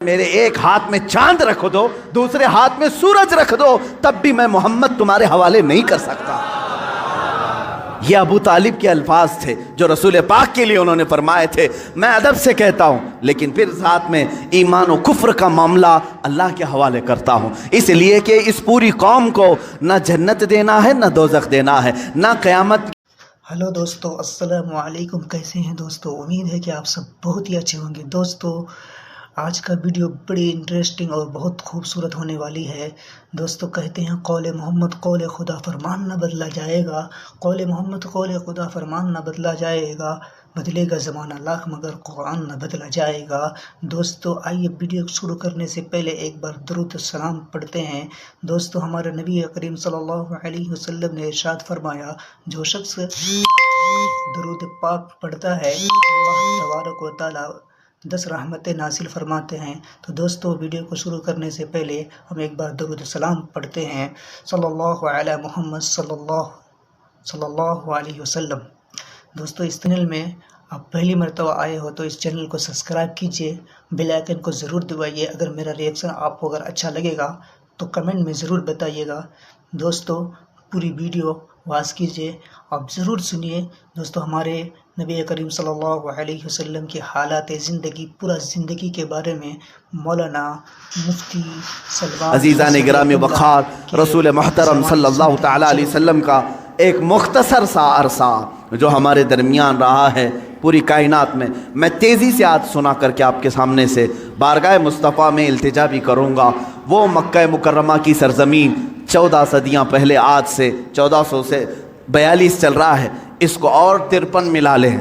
میرے ایک ہاتھ میں چاند رکھ دو، دوسرے ہاتھ میں سورج رکھ دو، تب بھی میں محمد تمہارے حوالے نہیں کر سکتا۔ یہ ابو طالب کے الفاظ تھے جو رسول پاک کے لیے انہوں نے فرمائے تھے۔ میں ادب سے کہتا ہوں، لیکن پھر ساتھ میں ایمان و کفر کا معاملہ اللہ کے حوالے کرتا ہوں، اس لیے کہ اس پوری قوم کو نہ جنت دینا ہے، نہ دوزخ دینا ہے، نہ قیامت۔ ہلو دوستو، السلام علیکم۔ کیسے ہیں دوستو؟ امید ہے کہ آپ سب بہت ہی اچھے ہوں گے۔ دوستو آج کا ویڈیو بڑی انٹرسٹنگ اور بہت خوبصورت ہونے والی ہے۔ دوستو کہتے ہیں قول محمد قول خدا فرمان نہ بدلا جائے گا، قول محمد قول خدا فرمان نہ بدلا جائے گا، بدلے گا زمانہ لاکھ مگر قرآن نہ بدلا جائے گا۔ دوستو آئیے ویڈیو شروع کرنے سے پہلے ایک بار درود السلام پڑھتے ہیں۔ دوستو ہمارے نبی کریم صلی اللہ علیہ وسلم نے ارشاد فرمایا، جو شخص درود پاک پڑھتا ہے اللہ تبارک و تعالی 10 رحمتیں نازل فرماتے ہیں۔ تو دوستو ویڈیو کو شروع کرنے سے پہلے ہم ایک بار درود السلام پڑھتے ہیں، صلی اللہ علی محمد صلی اللہ علیہ وسلم۔ دوستو اس چینل میں آپ پہلی مرتبہ آئے ہو تو اس چینل کو سبسکرائب کیجئے، بیل آئیکن کو ضرور دبائیے۔ اگر میرا ریئیکشن آپ کو اگر اچھا لگے گا تو کمنٹ میں ضرور بتائیے گا۔ دوستو پوری ویڈیو واچ کیجئے، آپ ضرور سنیے۔ دوستو ہمارے نبی کریم صلی اللہ علیہ وسلم کی حالات زندگی، پورا زندگی کے بارے میں مولانا مفتی سلمان عزیزان گرامی وقار، رسول محترم صلی اللہ تعالی علیہ وسلم کا ایک مختصر سا عرصہ جو ہمارے درمیان رہا ہے پوری کائنات میں تیزی سے آج سنا کر کے آپ کے سامنے سے بارگاہ مصطفیٰ میں التجا بھی کروں گا۔ وہ مکہ مکرمہ کی سرزمین 14 صدیاں پہلے، آج سے 1400 سے 42 چل رہا ہے، اس کو اور 53 ملا لیں،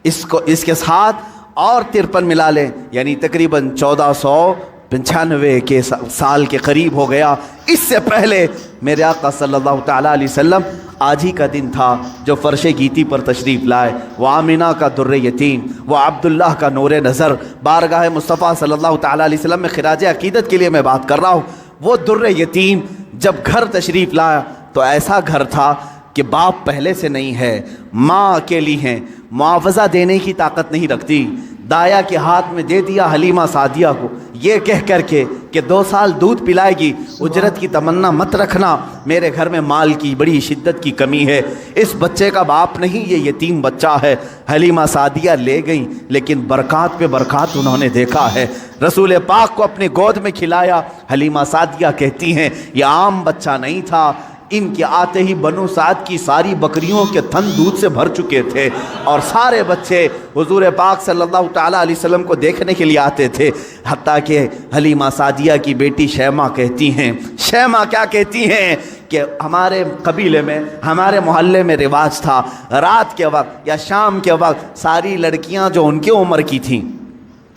اس کے ساتھ اور 53 ملا لیں، یعنی تقریباً 1495 کے سال کے قریب ہو گیا۔ اس سے پہلے میرے آقا صلی اللہ تعالیٰ علیہ وسلم آج ہی کا دن تھا جو فرش گیتی پر تشریف لائے۔ وہ آمینہ کا در یتیم، وہ عبداللہ کا نور نظر، بارگاہ مصطفیٰ صلی اللہ تعالیٰ علیہ وسلم میں خراج عقیدت کے لیے میں بات کر رہا ہوں۔ وہ در یتیم جب گھر تشریف لایا تو ایسا گھر تھا کہ باپ پہلے سے نہیں ہے، ماں اکیلی ہیں، معاوضہ دینے کی طاقت نہیں رکھتی، دایا کے ہاتھ میں دے دیا حلیمہ سعدیہ کو، یہ کہہ کر کے کہ 2 سال دودھ پلائے گی، اجرت کی تمنا مت رکھنا، میرے گھر میں مال کی بڑی شدت کی کمی ہے، اس بچے کا باپ نہیں، یہ یتیم بچہ ہے۔ حلیمہ سعدیہ لے گئیں، لیکن برکات پہ برکات انہوں نے دیکھا ہے۔ رسول پاک کو اپنے گود میں کھلایا۔ حلیمہ سعدیہ کہتی ہیں یہ عام بچہ نہیں تھا، ان کے آتے ہی بنو سعد کی ساری بکریوں کے تھن دودھ سے بھر چکے تھے، اور سارے بچے حضور پاک صلی اللہ تعالیٰ علیہ وسلم کو دیکھنے کے لیے آتے تھے، حتیٰ کہ حلیمہ سعدیہ کی بیٹی شیمہ کہتی ہیں، شیمہ کیا کہتی ہیں کہ ہمارے قبیلے میں، ہمارے محلے میں رواج تھا، رات کے وقت یا شام کے وقت ساری لڑکیاں جو ان کے عمر کی تھیں،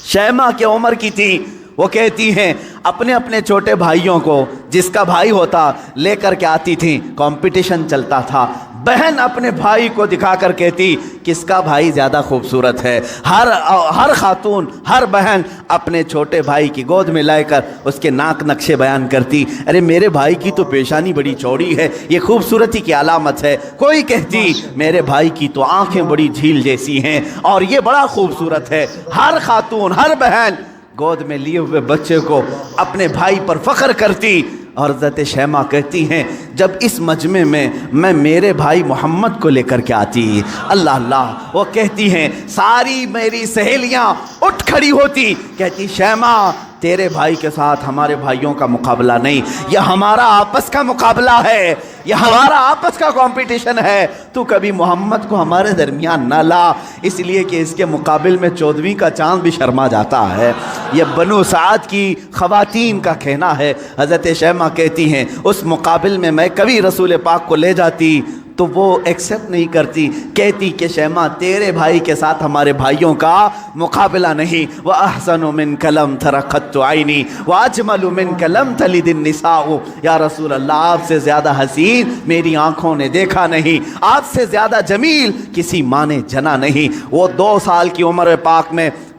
شیمہ کے عمر کی تھیں، وہ کہتی ہیں اپنے اپنے چھوٹے بھائیوں کو، جس کا بھائی ہوتا لے کر کے آتی تھیں، کمپٹیشن چلتا تھا۔ بہن اپنے بھائی کو دکھا کر کہتی کس کا بھائی زیادہ خوبصورت ہے۔ ہر خاتون، ہر بہن اپنے چھوٹے بھائی کی گود میں لے کر اس کے ناک نقشے بیان کرتی، ارے میرے بھائی کی تو پیشانی بڑی چوڑی ہے، یہ خوبصورتی کی علامت ہے۔ کوئی کہتی میرے بھائی کی تو آنکھیں بڑی جھیل جیسی ہیں اور یہ بڑا خوبصورت ہے۔ ہر خاتون، ہر بہن گود میں لیے ہوئے بچے کو اپنے بھائی پر فخر کرتی، اور حضرت شیمہ کہتی ہیں جب اس مجمع میں میں میرے بھائی محمد کو لے کر کے آتی، اللہ اللہ، وہ کہتی ہیں ساری میری سہیلیاں اٹھ کھڑی ہوتی، کہتی شیمہ تیرے بھائی کے ساتھ ہمارے بھائیوں کا مقابلہ نہیں، یہ ہمارا آپس کا مقابلہ ہے، یہ ہمارا آپس کا کمپٹیشن ہے، تو کبھی محمد کو ہمارے درمیان نہ لا، اس لیے کہ اس کے مقابل میں 14ویں کا چاند بھی شرما جاتا ہے۔ یہ بنو سعد کی خواتین کا کہنا ہے۔ حضرت شیمہ کہتی ہیں اس مقابل میں میں کبھی رسول پاک کو لے جاتی تو وہ ایکسیپٹ نہیں کرتی، کہتی کہ شیمہ تیرے بھائی کے ساتھ ہمارے بھائیوں کا مقابلہ نہیں۔ وَأَحْسَنُ مِنْكَ لَمْ تَرَ قَطُّ عَيْنِي وَأَجْمَلُ مِنْكَ لَمْ تَلِدِ النِّسَاءُ، یا رسول اللہ آپ سے زیادہ حسین میری آنکھوں نے دیکھا نہیں، آپ سے زیادہ جمیل کسی ماں نے جنا نہیں۔ وہ 2 سال کی عمر پاک میں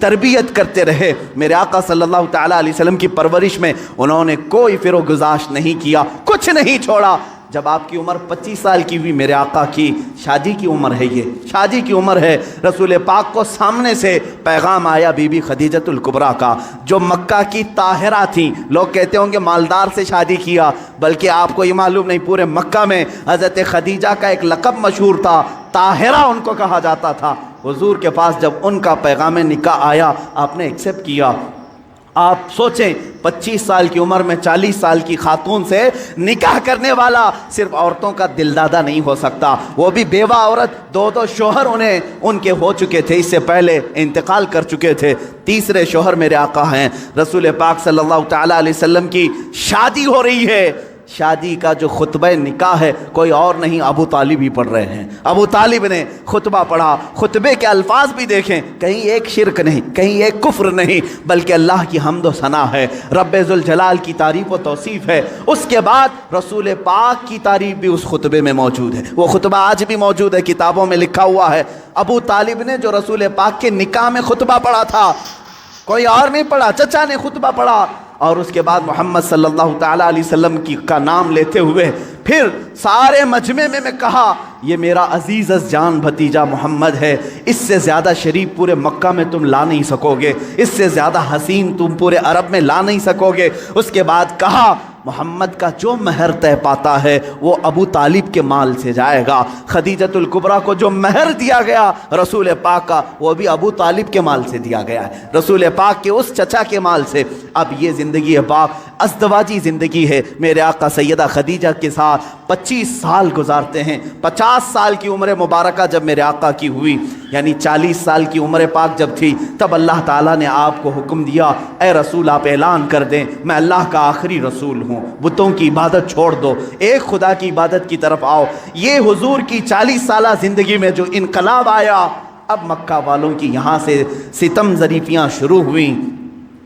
تربیت کرتے رہے۔ میرے آقا صلی اللہ تعالیٰ علیہ وسلم کی پرورش میں انہوں نے کوئی فر و گزاشت نہیں کیا، کچھ نہیں چھوڑا۔ جب آپ کی عمر 25 سال کی ہوئی، میرے آقا کی شادی کی عمر ہے، یہ شادی کی عمر ہے، رسول پاک کو سامنے سے پیغام آیا بی بی خدیجۃ الکبریٰ کا، جو مکہ کی طاہرہ تھیں۔ لوگ کہتے ہوں گے مالدار سے شادی کیا، بلکہ آپ کو یہ معلوم نہیں، پورے مکہ میں حضرت خدیجہ کا ایک لقب مشہور تھا، طاہرہ ان کو کہا جاتا تھا۔ حضور کے پاس جب ان کا پیغام نکاح آیا، آپ نے ایکسیپٹ کیا۔ آپ سوچیں 25 سال کی عمر میں 40 سال کی خاتون سے نکاح کرنے والا صرف عورتوں کا دلدادہ نہیں ہو سکتا، وہ بھی بیوہ عورت، دو شوہر ان کے ہو چکے تھے، اس سے پہلے انتقال کر چکے تھے، تیسرے شوہر میرے آقا ہیں۔ رسول پاک صلی اللہ تعالیٰ علیہ وسلم کی شادی ہو رہی ہے، شادی کا جو خطبہ نکاح ہے کوئی اور نہیں، ابو طالب ہی پڑھ رہے ہیں۔ ابو طالب نے خطبہ پڑھا، خطبے کے الفاظ بھی دیکھیں، کہیں ایک شرک نہیں، کہیں ایک کفر نہیں، بلکہ اللہ کی حمد و ثنا ہے، رب ذوالجلال کی تعریف و توصیف ہے۔ اس کے بعد رسول پاک کی تعریف بھی اس خطبے میں موجود ہے، وہ خطبہ آج بھی موجود ہے، کتابوں میں لکھا ہوا ہے۔ ابو طالب نے جو رسول پاک کے نکاح میں خطبہ پڑھا تھا، کوئی اور نہیں پڑھا، چچا نے خطبہ پڑھا، اور اس کے بعد محمد صلی اللہ تعالیٰ علیہ وسلم کا نام لیتے ہوئے پھر سارے مجمع میں کہا یہ میرا عزیز از جان بھتیجا محمد ہے، اس سے زیادہ شریف پورے مکہ میں تم لا نہیں سکو گے، اس سے زیادہ حسین تم پورے عرب میں لا نہیں سکو گے۔ اس کے بعد کہا محمد کا جو مہر طے پاتا ہے وہ ابو طالب کے مال سے جائے گا، خدیجۃ الکبریٰ کو جو مہر دیا گیا رسول پاک کا وہ بھی ابو طالب کے مال سے دیا گیا ہے، رسول پاک کے اس چچا کے مال سے۔ اب یہ زندگی ہے پاک، ازدواجی زندگی ہے، میرے آقا سیدہ خدیجہ کے ساتھ 25 سال گزارتے ہیں۔ 50 سال کی عمر مبارکہ جب میرے آقا کی ہوئی، یعنی 40 سال کی عمر پاک جب تھی، تب اللہ تعالیٰ نے آپ کو حکم دیا اے رسول آپ اعلان کر دیں میں اللہ کا آخری رسول ہوں، بتوں کی عبادت چھوڑ دو، ایک خدا کی عبادت کی طرف آؤ۔ یہ حضور کی 40 سالہ زندگی میں جو انقلاب آیا، اب مکہ والوں کی یہاں سے ستم ظریفیاں شروع ہوئیں۔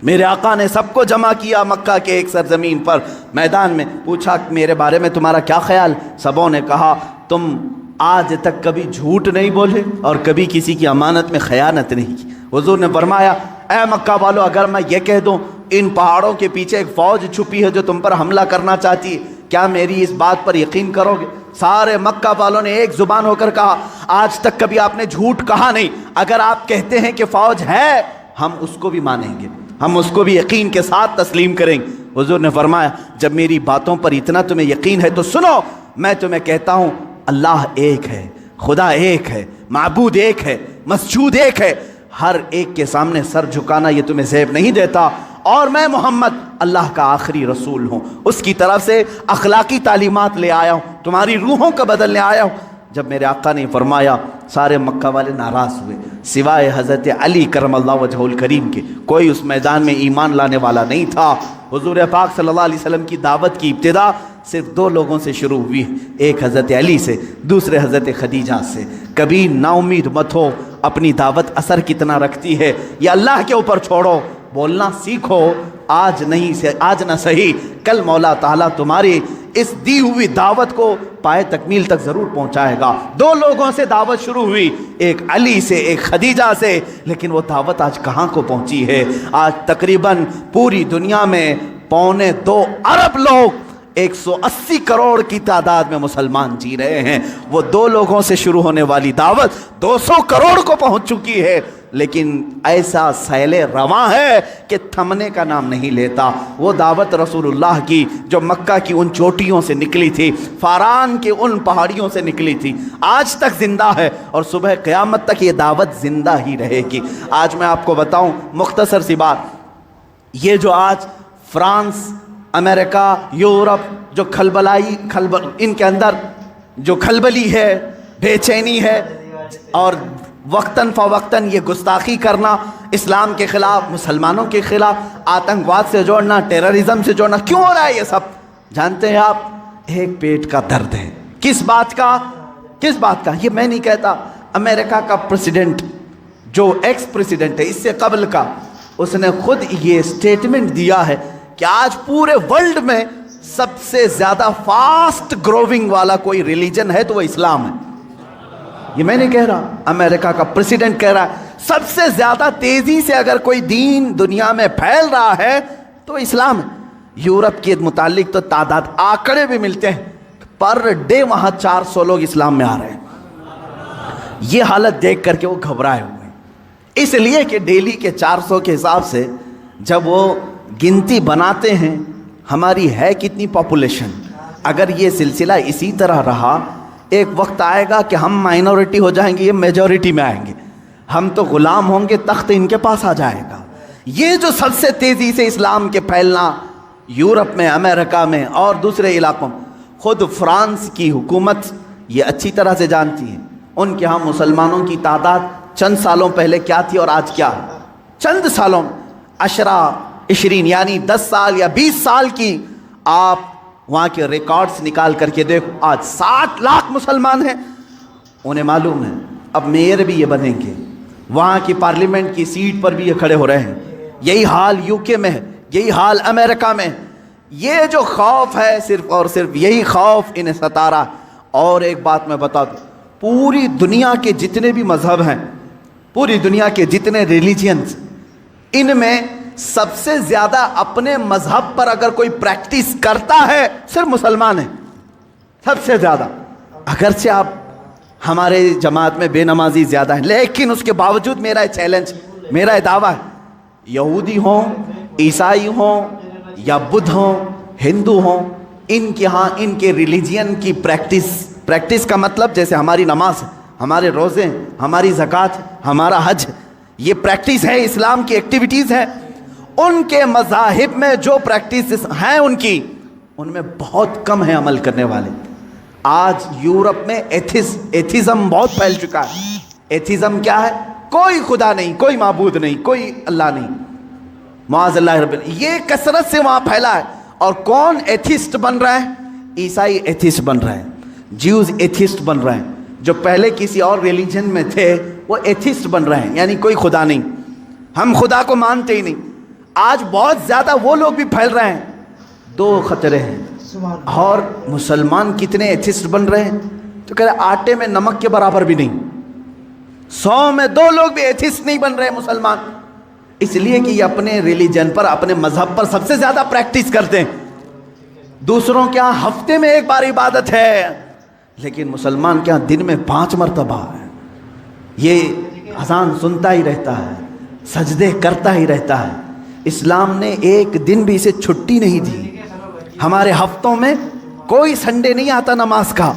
میرے آقا نے سب کو جمع کیا مکہ کے ایک سرزمین پر، میدان میں پوچھا میرے بارے میں تمہارا کیا خیال؟ سبوں نے کہا تم آج تک کبھی جھوٹ نہیں بولے اور کبھی کسی کی امانت میں خیانت نہیں کی۔ حضور نے فرمایا اے مکہ والو، اگر میں یہ کہہ دوں ان پہاڑوں کے پیچھے ایک فوج چھپی ہے جو تم پر حملہ کرنا چاہتی ہے، کیا میری اس بات پر یقین کرو گے؟ سارے مکہ والوں نے ایک زبان ہو کر کہا آج تک کبھی آپ نے جھوٹ کہا نہیں، اگر آپ کہتے ہیں کہ فوج ہے ہم اس کو بھی مانیں گے، ہم اس کو بھی یقین کے ساتھ تسلیم کریں گے۔ حضور نے فرمایا جب میری باتوں پر اتنا تمہیں یقین ہے تو سنو، میں تمہیں کہتا ہوں اللہ ایک ہے، خدا ایک ہے، معبود ایک ہے، مسجود ایک ہے، ہر ایک کے سامنے سر جھکانا یہ تمہیں زیب نہیں دیتا، اور میں محمد اللہ کا آخری رسول ہوں، اس کی طرف سے اخلاقی تعلیمات لے آیا ہوں، تمہاری روحوں کو بدلنے آیا ہوں۔ جب میرے آقا نے فرمایا سارے مکہ والے ناراض ہوئے، سوائے حضرت علی کرم اللہ وجہہ الکریم کے کوئی اس میدان میں ایمان لانے والا نہیں تھا۔ حضور پاک صلی اللہ علیہ وسلم کی دعوت کی ابتدا صرف 2 لوگوں سے شروع ہوئی، ایک حضرت علی سے، دوسرے حضرت خدیجہ سے۔ کبھی نا امید مت ہو، اپنی دعوت اثر کتنا رکھتی ہے یہ اللہ کے اوپر چھوڑو، بولنا سیکھو، آج نہ صحیح کل مولا تعالیٰ تمہاری اس دی ہوئی دعوت کو پائے تکمیل تک ضرور پہنچائے گا۔ 2 لوگوں سے دعوت شروع ہوئی، ایک علی سے ایک خدیجہ سے، لیکن وہ دعوت آج کہاں کو پہنچی ہے؟ آج تقریباً پوری دنیا میں 2.25 ارب لوگ 180 کروڑ کی تعداد میں مسلمان جی رہے ہیں، وہ 2 لوگوں سے شروع ہونے والی دعوت 200 کروڑ کو پہنچ چکی ہے، لیکن ایسا سیل رواں ہے کہ تھمنے کا نام نہیں لیتا۔ وہ دعوت رسول اللہ کی جو مکہ کی ان چوٹیوں سے نکلی تھی، فاران کے ان پہاڑیوں سے نکلی تھی، آج تک زندہ ہے اور صبح قیامت تک یہ دعوت زندہ ہی رہے گی۔ آج میں آپ کو بتاؤں مختصر سی بات، یہ جو آج فرانس، امریکہ، یورپ جو ان کے اندر جو کھلبلی ہے، بے چینی ہے، اور وقتاً فوقتاً یہ گستاخی کرنا، اسلام کے خلاف، مسلمانوں کے خلاف، آتنکواد سے جوڑنا، ٹیررزم سے جوڑنا، کیوں ہو رہا ہے یہ سب؟ جانتے ہیں آپ؟ ایک پیٹ کا درد ہے۔ کس بات کا؟ یہ میں نہیں کہتا، امریکہ کا پریزیڈنٹ جو ایکس پریزیڈنٹ ہے اس سے قبل کا، اس نے خود یہ سٹیٹمنٹ دیا ہے کہ آج پورے ورلڈ میں سب سے زیادہ فاسٹ گروونگ والا کوئی ریلیجن ہے تو وہ اسلام ہے۔ یہ میں نہیں کہہ رہا، امریکہ کا پریزیڈنٹ کہہ رہا ہے سب سے زیادہ تیزی سے اگر کوئی دین دنیا میں پھیل رہا ہے تو اسلام ہے۔ یورپ کے متعلق تو تعداد آنکڑے بھی ملتے ہیں، پر ڈے وہاں 400 لوگ اسلام میں آ رہے ہیں۔ یہ حالت دیکھ کر کے وہ گھبرائے ہوئے ہیں، اس لیے کہ ڈیلی کے 400 کے حساب سے جب وہ گنتی بناتے ہیں ہماری ہے کتنی پاپولیشن، اگر یہ سلسلہ اسی طرح رہا ایک وقت آئے گا کہ ہم مائنورٹی ہو جائیں گے، یہ میجورٹی میں آئیں گے، ہم تو غلام ہوں گے، تخت ان کے پاس آ جائے گا۔ یہ جو سب سے تیزی سے اسلام کے پھیلنا یورپ میں، امریکہ میں اور دوسرے علاقوں میں، خود فرانس کی حکومت یہ اچھی طرح سے جانتی ہے ان کے ہاں مسلمانوں کی تعداد چند سالوں پہلے کیا تھی اور آج کیا ہے۔ چند سالوں 20 یعنی 10 سال یا 20 سال کی آپ وہاں کے ریکارڈز نکال کر کے دیکھو، آج 60 لاکھ مسلمان ہیں۔ انہیں معلوم ہے اب میئر بھی یہ بنیں گے، وہاں کی پارلیمنٹ کی سیٹ پر بھی یہ کھڑے ہو رہے ہیں۔ یہی حال UK میں ہے، یہی حال امریکہ میں۔ یہ جو خوف ہے صرف اور صرف یہی خوف انہیں ستا رہا۔ اور ایک بات میں بتا دوں، پوری دنیا کے جتنے بھی مذہب ہیں، پوری دنیا کے جتنے ریلیجنز، ان میں سب سے زیادہ اپنے مذہب پر اگر کوئی پریکٹس کرتا ہے صرف مسلمان ہیں، سب سے زیادہ۔ اگرچہ آپ ہمارے جماعت میں بے نمازی زیادہ ہیں، لیکن اس کے باوجود میرا چیلنج، میرا دعویٰ ہے، یہودی ہوں، عیسائی ہوں یا بدھ ہوں، ہندو ہوں، ان کے ہاں ان کے ریلیجین کی پریکٹس کا مطلب جیسے ہماری نماز ہے، ہمارے روزے ہیں، ہماری زکوٰۃ ہے، ہمارا حج ہے، یہ پریکٹس ہے، اسلام کی ایکٹیویٹیز ہیں۔ ان کے مذاہب میں جو پریکٹس ہیں ان میں بہت کم ہیں عمل کرنے والے۔ آج یورپ میں ایتھیزم بہت پھیل چکا ہے۔ ایتھیزم کیا ہے؟ کوئی خدا نہیں، کوئی معبود نہیں، کوئی اللہ نہیں، معاذ اللہ رب العالمین۔ یہ کثرت سے وہاں پھیلا ہے۔ اور کون ایتھیسٹ بن رہا ہے؟ عیسائی ایتھیسٹ بن رہے ہیں، جیوز ایتھیسٹ بن رہے ہیں، جو پہلے کسی اور ریلیجن میں تھے وہ ایتھیسٹ بن رہے ہیں، یعنی کوئی خدا نہیں، ہم خدا کو مانتے ہی نہیں۔ آج بہت زیادہ وہ لوگ بھی پھیل رہے ہیں۔ دو خطرے ہیں۔ اور مسلمان کتنے ایتھیسٹ بن رہے ہیں تو کہہ رہے آٹے میں نمک کے برابر بھی نہیں، 100 میں 2 لوگ بھی ایتھیسٹ نہیں بن رہے مسلمان، اس لیے کہ یہ اپنے ریلیجن پر، اپنے مذہب پر سب سے زیادہ پریکٹس کرتے ہیں۔ دوسروں کے ہاں ہفتے میں 1 بار عبادت ہے، لیکن مسلمان کے ہاں دن میں 5 مرتبہ ہے۔ یہ اذان سنتا ہی رہتا ہے، سجدے کرتا ہی رہتا ہے۔ اسلام نے ایک دن بھی اسے چھٹی نہیں دی۔ ہمارے ہفتوں میں کوئی سنڈے نہیں آتا نماز کا۔